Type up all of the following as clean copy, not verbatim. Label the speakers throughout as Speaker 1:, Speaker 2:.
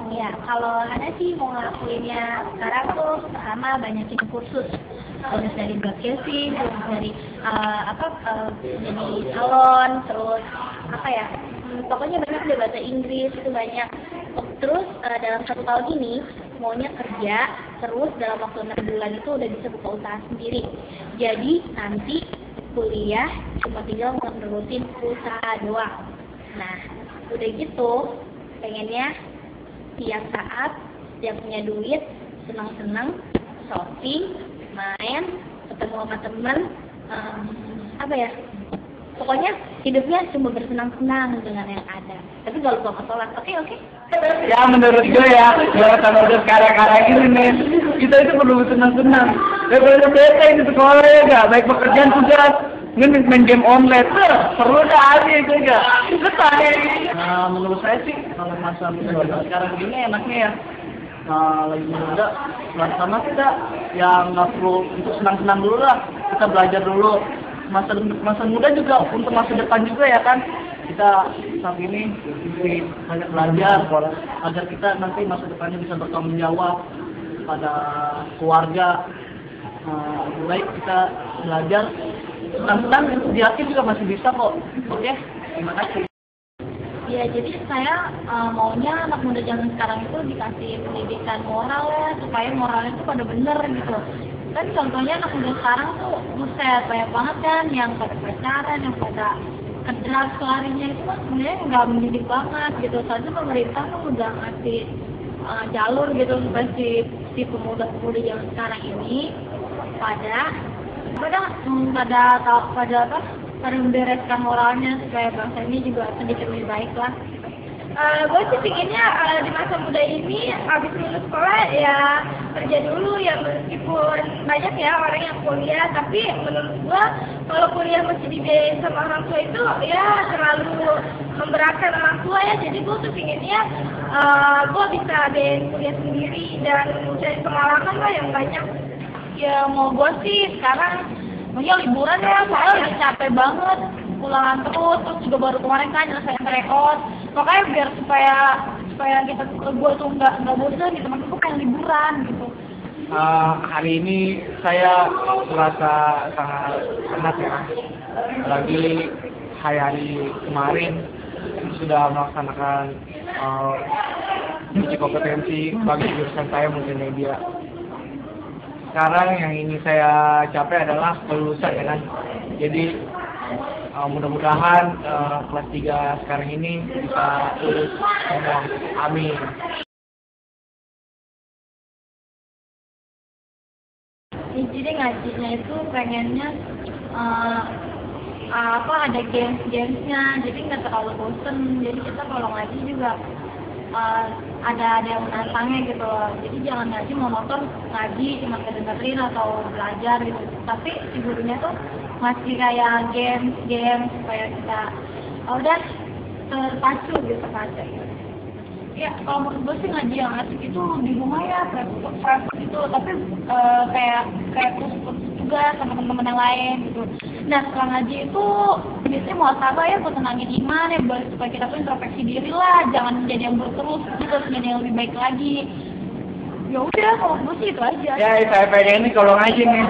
Speaker 1: Ya, kalau Hana sih mau ngelakuinnya sekarang tuh pertama banyakin kursus dari broadcasting, terus dari jadi salon, terus pokoknya banyak deh bahasa Inggris itu banyak. Terus dalam 1 tahun ini maunya kerja, terus dalam waktu 6 bulan itu udah bisa buka usaha sendiri. Jadi nanti kuliah cuma tinggal menerusin usaha doang. Nah, udah gitu pengennya tiap saat, tiap punya duit, senang-senang, shopping, main, ketemu sama temen, pokoknya hidupnya cuma bersenang-senang dengan yang ada. Tapi gak lupa sholat, oke?
Speaker 2: Ya menurut gue ya, sama udah sekarang ini nih, kita itu perlu senang-senang. Daripada bete di sekolah ya gak, baik pekerjaan tugas, main game online, perlu dah aja itu gak. Nah, menurut saya sih, kalau masa muda sekarang ini enaknya ya, lagi muda, sama kita yang nggak perlu untuk senang-senang dulu lah, kita belajar dulu. Masa muda juga untuk masa depan juga ya kan, kita saat ini banyak belajar agar kita nanti masa depannya bisa bertanggung jawab pada keluarga. Baik kita belajar senang-senang, di akhir juga masih bisa kok. Oke, terima kasih.
Speaker 1: Ya, jadi saya maunya anak muda zaman sekarang itu dikasih pendidikan moral ya, supaya moralnya itu pada bener gitu. Kan contohnya anak muda sekarang tuh buset, banyak banget kan yang pada pacaran, yang pada kedrak larinya itu kan sebenarnya nggak mendidik banget gitu. Soalnya pemerintah tuh udah ngasih jalur gitu supaya si pemuda-pemudi zaman sekarang ini pada membereskan moralnya supaya bangsa ini juga sedikit lebih baik lah. Gue sih pinginnya di masa muda ini habis lulus sekolah ya kerja dulu ya, meskipun banyak ya orang yang kuliah, tapi menurut gue kalau kuliah masih dibiayain sama orang tua itu ya terlalu memberatkan orang tua ya. Jadi gue tuh pinginnya gue bisa biayain kuliah sendiri dan cari pengalaman lah yang banyak. Ya mau gue sih sekarang maunya liburan ya, soalnya udah capek banget pulangan terus juga baru kemarin kan nyelesain rekod. Makanya biar supaya gue tuh nggak bosan gitu, maksudnya gue pengen liburan gitu.
Speaker 2: Hari ini saya merasa sangat senang ya, lagi hari kemarin sudah melaksanakan uji kompetensi bagi jurusan saya multimedia. Sekarang yang ini saya capai adalah kelulusan ya kan. Jadi mudah-mudahan kelas 3 sekarang ini bisa lulus semua. Amin.
Speaker 1: Jadi ngajinya itu pengennya ada games-gamesnya, jadi nggak terlalu bosen. Jadi kita kalau ngaji juga ada yang menantangnya gitu loh. Jadi jangan ngaji monoton, ngaji cuma dengerin atau belajar gitu. Tapi si gurunya tuh masih kayak game supaya kita udah terpacu gitu baca. Ya kalau menurut gue sih ngaji yang asik itu di rumah ya, private itu, tapi kayak kursus juga sama teman-teman yang lain gitu. Nah setelah ngaji itu biasanya muhasabah ya buat tenangin iman ya, supaya kita tuh introspeksi diri lah, jangan menjadi yang buruk terus, kita harus menjadi yang lebih baik lagi. Ya udah kalau gue sih itu aja.
Speaker 2: Ya saya pengen ini kalau ngaji nih,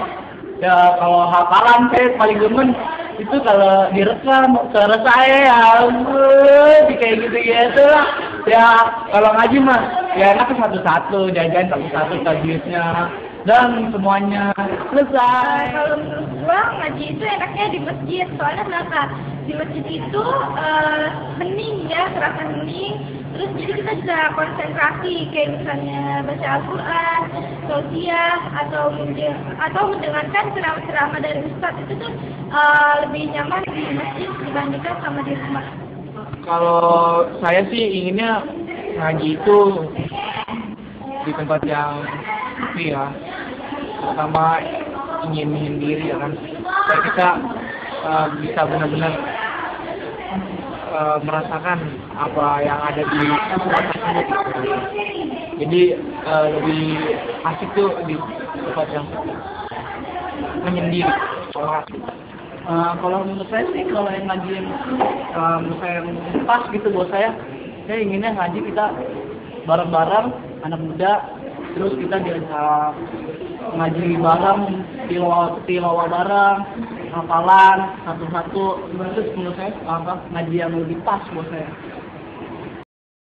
Speaker 2: ya kalau hafalan saya paling gemen itu kalau direkam suara saya ya ampun kayak gitu lah. Ya kalau ngaji mah ya enak satu-satu, jajan satu-satu tajwidnya dan semuanya selesai.
Speaker 1: Kalau menurut gua ngaji itu enaknya di masjid, soalnya kenapa? Di masjid itu hening ya, terasa hening. Terus jadi kita bisa konsentrasi kayak misalnya baca Al-Quran, tausiah atau mendengarkan ceramah dari ustadz itu tuh lebih nyaman di masjid dibandingkan sama di rumah.
Speaker 2: Kalau saya sih inginnya ngaji itu di tempat yang sepi ya, pertama ingin menyendiri ya kan, supaya kita bisa benar-benar merasakan apa yang ada di tempat tersebut. Jadi lebih asik tuh di tempat yang menyendiri. Kalau menurut saya sih, kalau yang ngaji yang menurut saya yang pas gitu buat saya inginnya ngaji kita bareng-bareng anak muda, terus kita diajak ngaji bareng, tilawah bareng, hafalan satu-satu. Itu menurut saya ngaji yang lebih pas buat saya.